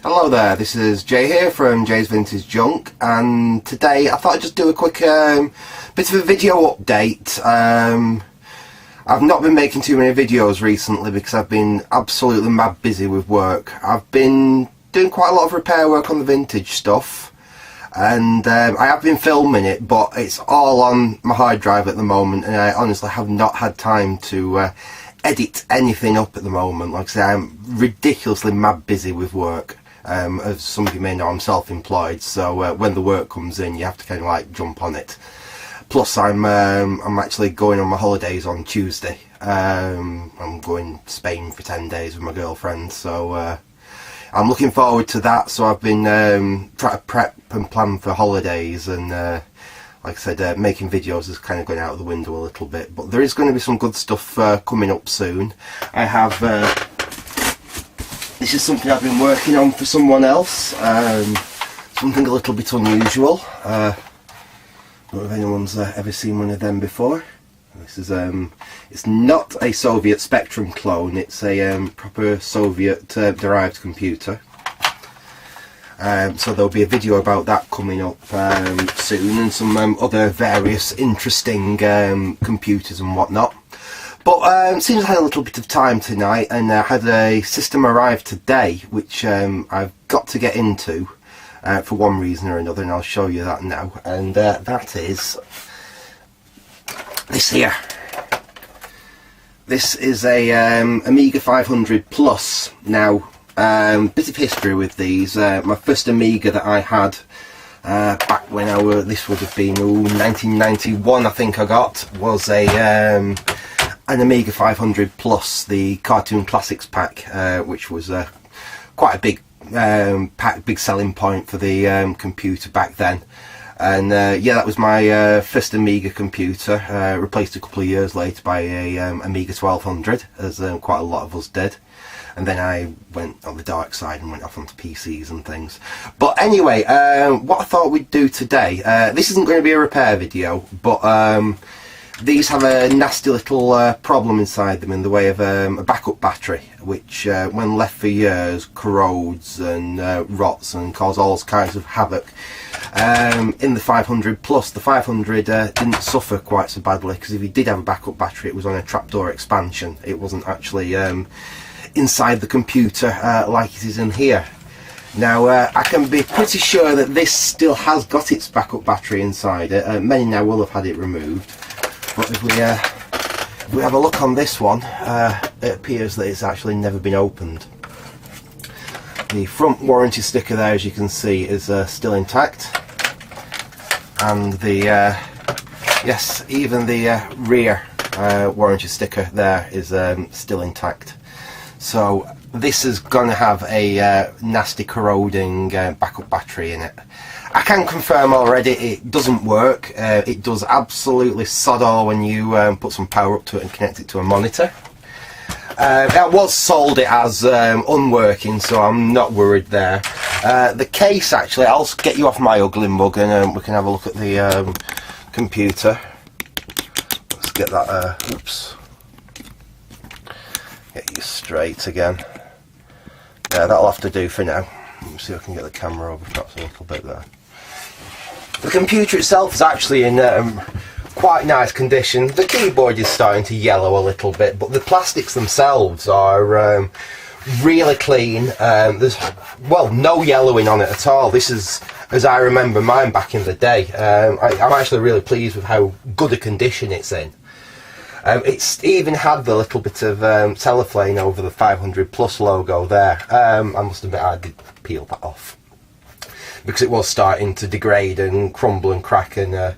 Hello there, this is Jay here from Jay's Vintage Junk, and today I thought I'd just do a quick bit of a video update. I've not been making too many videos recently because I've been absolutely mad busy with work. I've been doing quite a lot of repair work on the vintage stuff, and I have been filming it, but it's all on my hard drive at the moment, and I honestly have not had time to edit anything up at the moment. Like I say, I'm ridiculously mad busy with work. As some of you may know, I'm self-employed, so when the work comes in, you have to kind of like jump on it. Plus, I'm actually going on my holidays on Tuesday. I'm going to Spain for 10 days with my girlfriend, so I'm looking forward to that. So I've been trying to prep and plan for holidays, and like I said, making videos is kind of going out of the window a little bit. But there is going to be some good stuff coming up soon. I have. This is something I've been working on for someone else, something a little bit unusual. I don't know if anyone's ever seen one of them before. This is it's not a Soviet Spectrum clone, it's a proper Soviet derived computer. So there'll be a video about that coming up soon, and some other various interesting computers and whatnot. But seems I had a little bit of time tonight, and I had a system arrive today which I've got to get into for one reason or another, and I'll show you that now. And that is this here. This is a Amiga 500 Plus. Now, bit of history with these. My first Amiga that I had back when this would have been 1991, I think I got, was an Amiga 500 Plus, the Cartoon Classics pack, which was quite a big pack, big selling point for the computer back then. And yeah, that was my first Amiga computer, replaced a couple of years later by a Amiga 1200, as quite a lot of us did. And then I went on the dark side and went off onto PCs and things. But anyway, what I thought we'd do today, this isn't going to be a repair video, but these have a nasty little problem inside them in the way of a backup battery, which when left for years corrodes and rots and causes all kinds of havoc. In the 500 Plus, the 500 didn't suffer quite so badly, because if you did have a backup battery, it was on a trapdoor expansion. It wasn't actually inside the computer like it is in here. Now, I can be pretty sure that this still has got its backup battery inside it. Many now will have had it removed. But if we have a look on this one, it appears that it's actually never been opened. The front warranty sticker there, as you can see, is still intact, and the yes, even the rear warranty sticker there is still intact. So this is going to have a nasty corroding backup battery in it. I can confirm already it doesn't work. It does absolutely sod all when you put some power up to it and connect it to a monitor. I was sold it as unworking, so I'm not worried there. The case, actually, I'll get you off my ugly mug, and we can have a look at the computer. Let's get that, oops, get you straight again. Yeah, that'll have to do for now. Let me see if I can get the camera over perhaps a little bit there. The computer itself is actually in quite nice condition. The keyboard is starting to yellow a little bit, but the plastics themselves are really clean. There's, well, no yellowing on it at all. This is as I remember mine back in the day. I'm actually really pleased with how good a condition it's in. It's even had the little bit of cellophane over the 500 Plus logo there. I must admit I did peel that off, because it was starting to degrade and crumble and crack, and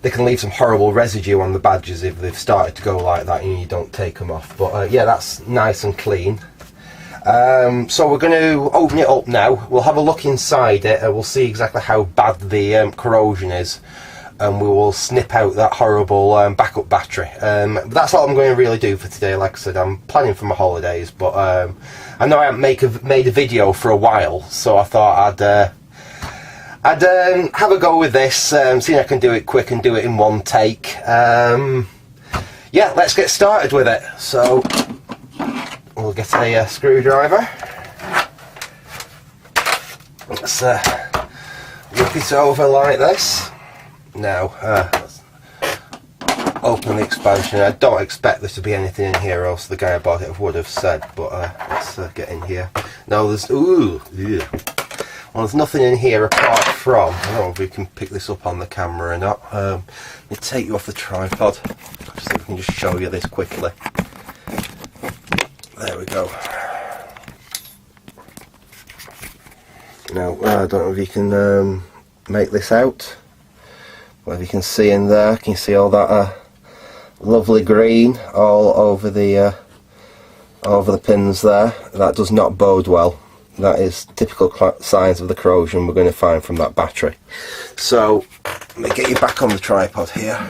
they can leave some horrible residue on the badges if they've started to go like that and you don't take them off. But yeah, that's nice and clean. So we're going to open it up now. We'll have a look inside it, and we'll see exactly how bad the corrosion is, and we will snip out that horrible backup battery. That's all I'm going to really do for today. Like I said, I'm planning for my holidays, but I know I haven't made a video for a while, so I thought I'd have a go with this, see if I can do it quick and do it in one take. Yeah, let's get started with it. So we'll get a screwdriver. let's whip it over like this. Now, let's open the expansion. I don't expect there to be anything in here, else the guy who bought it would have said, but let's get in here. No, there's, ooh, yeah. Well, there's nothing in here apart from, I don't know if we can pick this up on the camera or not. Let me take you off the tripod. I just think we can just show you this quickly. There we go. Now, I don't know if you can make this out. Well, if you can see in there, can you see all that lovely green all over the pins there? That does not bode well. That is typical signs of the corrosion we're going to find from that battery. So, let me get you back on the tripod here.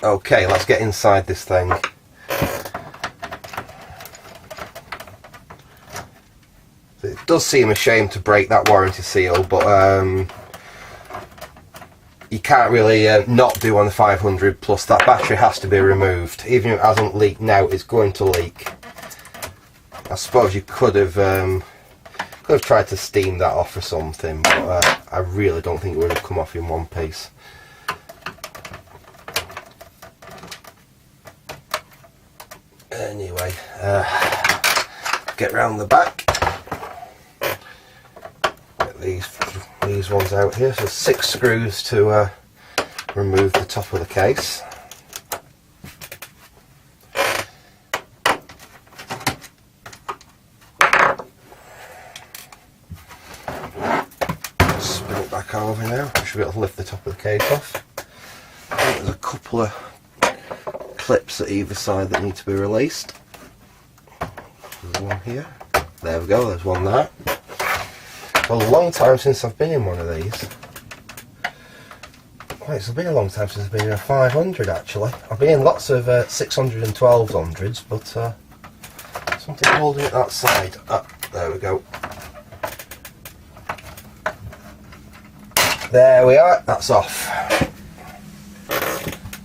Okay, let's get inside this thing. It does seem a shame to break that warranty seal, but you can't really not do on the 500 plus. That battery has to be removed. Even if it hasn't leaked now, it's going to leak. I suppose you could have tried to steam that off or something, but I really don't think it would have come off in one piece. Anyway, get round the back. Get these ones out here. So 6 screws to remove the top of the case. Spin it back over now. I should be able to lift the top of the case off. There's a couple of clips at either side that need to be released. There's one here. There we go, there's one there. Well, a long time since I've been in one of these. Well, it's been a long time since I've been in a 500 actually. I've been in lots of 600 and 1200s, but something holding it that side. Ah, there we go. There we are, that's off.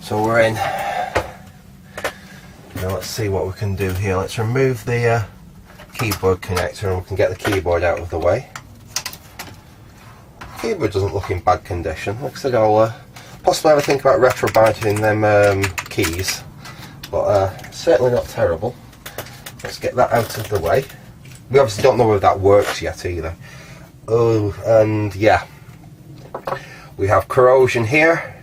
So we're in. Now let's see what we can do here. Let's remove the keyboard connector and we can get the keyboard out of the way. The keyboard doesn't look in bad condition. Like I said, I'll possibly have a think about retrobinding them keys, but certainly not terrible. Let's get that out of the way. We obviously don't know whether that works yet either. Oh, and yeah, we have corrosion here.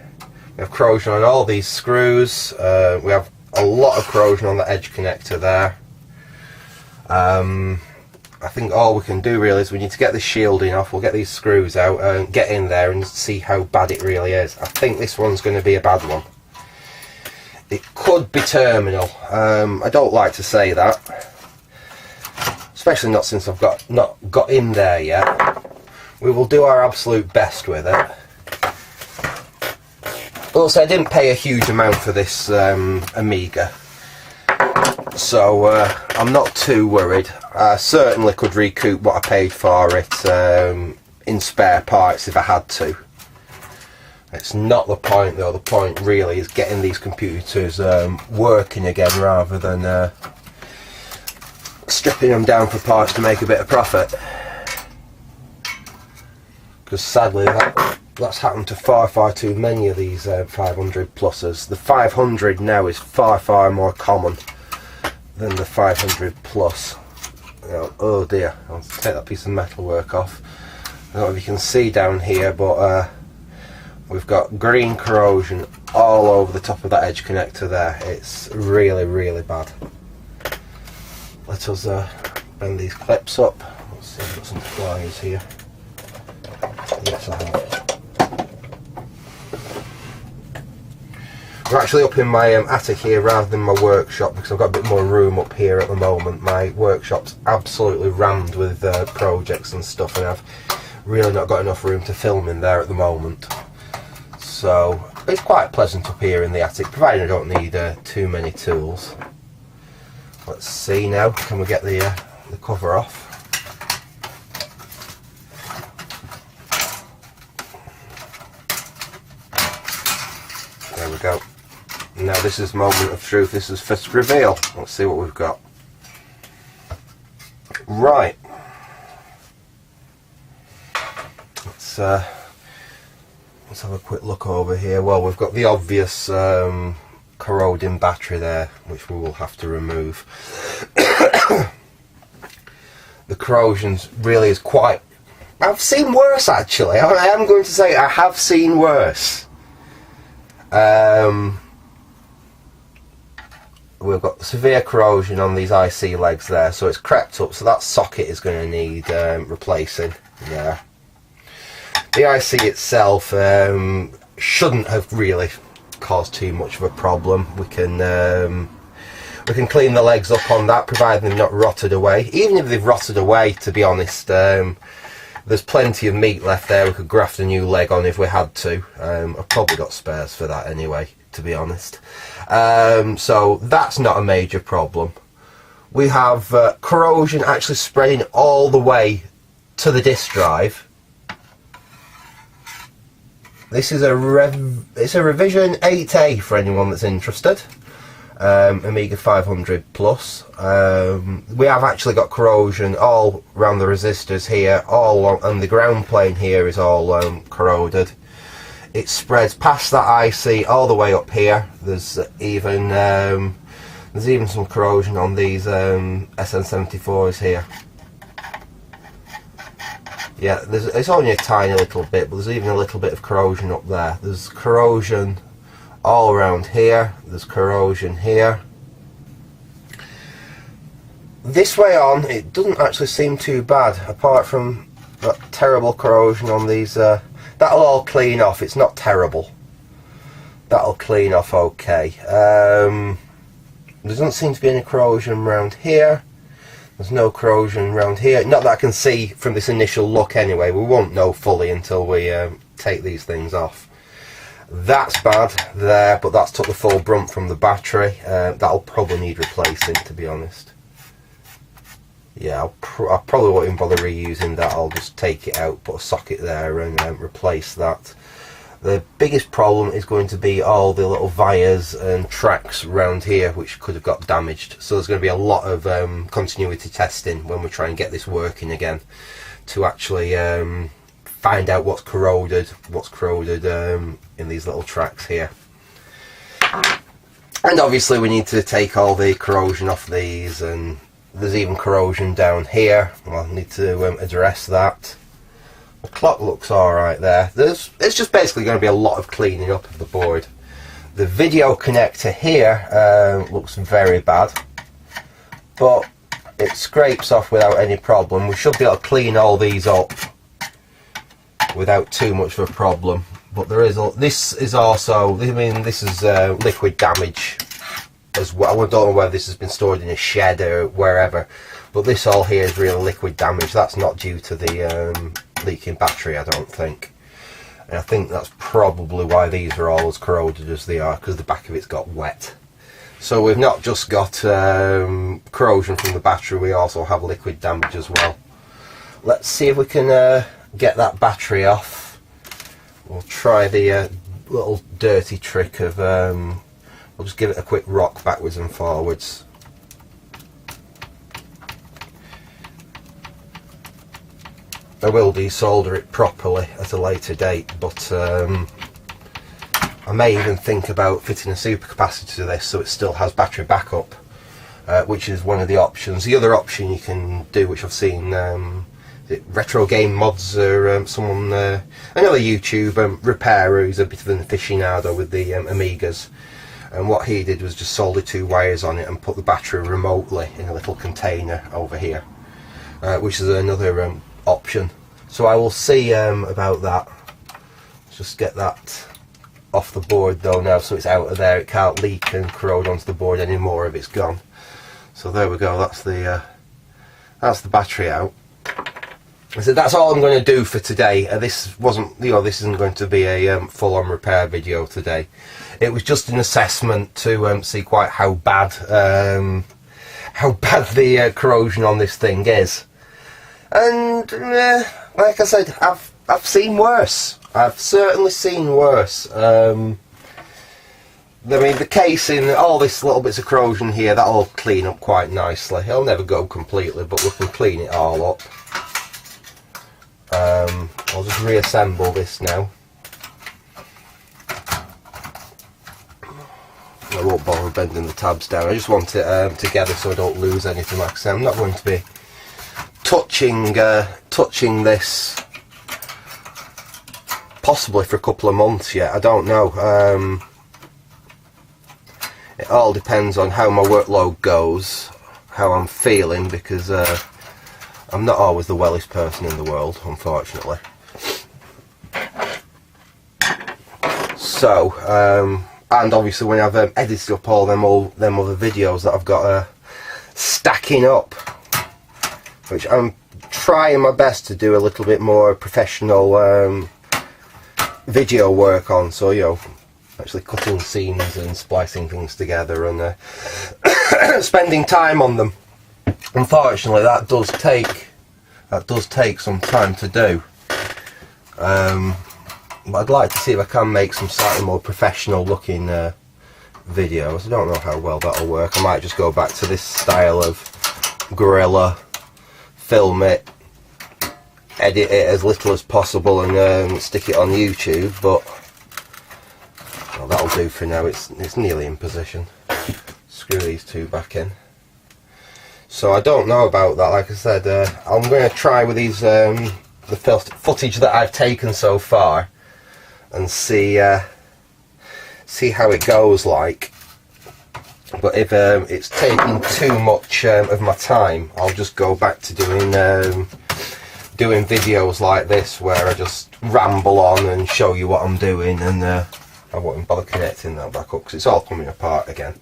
We have corrosion on all these screws. We have a lot of corrosion on the edge connector there. I think all we can do really is we need to get the shielding off. We'll get these screws out and get in there and see how bad it really is. I think this one's going to be a bad one. It could be terminal. I don't like to say that, especially not since I've not got in there yet. We will do our absolute best with it. Also, I didn't pay a huge amount for this Amiga, so I'm not too worried. I certainly could recoup what I paid for it in spare parts if I had to. It's not the point though. The point really is getting these computers working again rather than stripping them down for parts to make a bit of profit. Because sadly that's happened to far too many of these 500 pluses. The 500 now is far more common than the 500 plus. Oh dear, I'll take that piece of metalwork off. I don't know if you can see down here, but we've got green corrosion all over the top of that edge connector there. It's really bad. Let us bend these clips up. Let's see, I've got some pliers here. Yes, I have. We're actually up in my attic here rather than my workshop because I've got a bit more room up here at the moment. My workshop's absolutely rammed with projects and stuff, and I've really not got enough room to film in there at the moment. So it's quite pleasant up here in the attic, provided I don't need too many tools. Let's see now, can we get the cover off? There we we go. Now this is moment of truth. This is first reveal. Let's see what we've got. Right. Let's have a quick look over here. Well, we've got the obvious corroding battery there, which we will have to remove. The corrosion really is quite... I've seen worse, actually. I am going to say I have seen worse. We've got severe corrosion on these IC legs there, so it's crept up, so that socket is going to need replacing there. The IC itself shouldn't have really caused too much of a problem. We can clean the legs up on that, providing they've not rotted away. Even if they've rotted away, to be honest, there's plenty of meat left there. We could graft a new leg on if we had to. I've probably got spares for that anyway, to be honest. So that's not a major problem. We have corrosion actually spreading all the way to the disk drive. This is it's a revision 8A for anyone that's interested. Amiga 500 plus. We have actually got corrosion all around the resistors here, all along, and the ground plane here is all corroded. It spreads past that IC all the way up here. There's even some corrosion on these SN74s here. Yeah, it's only a tiny little bit, but there's even a little bit of corrosion up there. There's corrosion all around here. There's corrosion here. This way on, it doesn't actually seem too bad, apart from that terrible corrosion on these. That'll all clean off. It's not terrible. That'll clean off okay. There doesn't seem to be any corrosion around here. There's no corrosion around here. Not that I can see from this initial look anyway. We won't know fully until we take these things off. That's bad there, but that's took the full brunt from the battery. That'll probably need replacing, to be honest. Yeah, I probably won't even bother reusing that. I'll just take it out, put a socket there and replace that. The biggest problem is going to be all the little wires and tracks around here which could have got damaged. So there's going to be a lot of continuity testing when we try and get this working again to actually find out what's corroded in these little tracks here. And obviously we need to take all the corrosion off these, and there's even corrosion down here. I'll need to address that. The clock looks alright there. It's just basically going to be a lot of cleaning up of the board. The video connector here looks very bad, but it scrapes off without any problem. We should be able to clean all these up without too much of a problem. But this is also, I mean, this is liquid damage as well. I don't know whether this has been stored in a shed or wherever, but this all here is real liquid damage. That's not due to the leaking battery, I don't think. And I think that's probably why these are all as corroded as they are, because the back of it's got wet. So we've not just got corrosion from the battery, we also have liquid damage as well. Let's see if we can get that battery off. We'll try the little dirty trick of we'll just give it a quick rock backwards and forwards. I will desolder it properly at a later date, but I may even think about fitting a supercapacitor to this so it still has battery backup, which is one of the options. The other option you can do, which I've seen, Retro Game Mods, or someone, another YouTube repairer who's a bit of an aficionado with the Amigas, and what he did was just solder 2 wires on it and put the battery remotely in a little container over here, which is another option. So I will see about that. Let's just get that off the board though now, so it's out of there. It can't leak and corrode onto the board anymore if it's gone. So there we go. That's the battery out. So that's all I'm going to do for today. This wasn't, this isn't going to be a full-on repair video today. It was just an assessment to see quite how bad the corrosion on this thing is. And like I said, I've seen worse. I've certainly seen worse. I mean, the casing, all this little bits of corrosion here, that'll clean up quite nicely. It'll never go completely, but we can clean it all up. I'll just reassemble this now. I won't bother bending the tabs down. I just want it together so I don't lose anything. Like I say, I'm not going to be touching this possibly for a couple of months yet. I don't know. It all depends on how my workload goes, how I'm feeling, because I'm not always the wellest person in the world, unfortunately. So, and obviously when I've edited up all them other videos that I've got stacking up, which I'm trying my best to do a little bit more professional video work on, so you know, actually cutting scenes and splicing things together and spending time on them. Unfortunately, that does take some time to do. But I'd like to see if I can make some slightly more professional looking videos. I don't know how well that'll work. I might just go back to this style of guerrilla, film it, edit it as little as possible and stick it on YouTube, but well, that'll do for now. It's nearly in position. Screw these two back in. So I don't know about that. Like I said, I'm going to try with these the footage that I've taken so far and see how it goes like. But if it's taking too much of my time, I'll just go back to doing videos like this where I just ramble on and show you what I'm doing, and I won't bother connecting that back up because it's all coming apart again.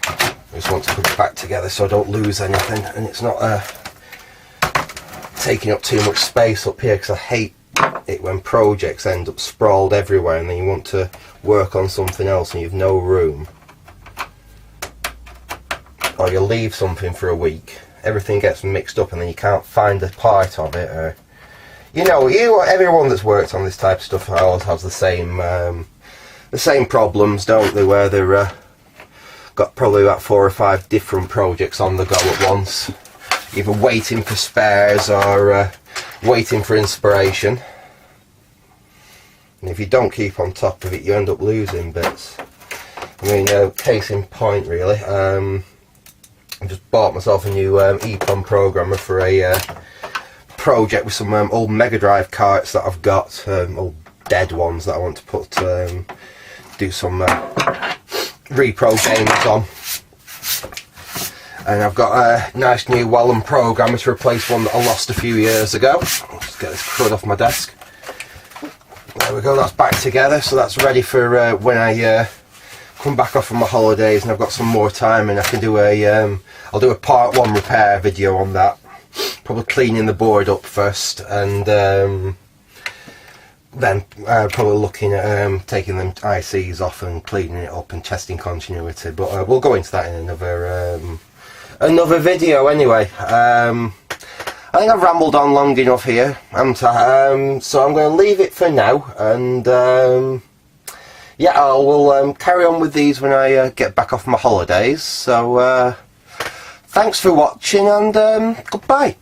I just want to put it back together so I don't lose anything, and it's not taking up too much space up here, because I hate it when projects end up sprawled everywhere and then you want to work on something else and you've no room, or you leave something for a week, everything gets mixed up and then you can't find a part of it, or you know, everyone that's worked on this type of stuff always has the same problems, don't they, where they're got probably about 4 or 5 different projects on the go at once, either waiting for spares or waiting for inspiration. And if you don't keep on top of it, you end up losing bits. I mean, case in point really, I just bought myself a new EEPROM programmer for a project with some old Mega Drive carts that I've got, old dead ones that I want to put do some repro games on. And I've got a nice new Wallem programmer to replace one that I lost a few years ago. I'll just get this crud off my desk. There we go, that's back together, so that's ready for when I come back off of my holidays and I've got some more time, and I can do I'll do a part 1 repair video on that. Probably cleaning the board up first, and then probably looking at taking them ICs off and cleaning it up and testing continuity. But we'll go into that in another video anyway. I think I've rambled on long enough here, so I'm going to leave it for now, and yeah, I will carry on with these when I get back off my holidays. So thanks for watching, and goodbye.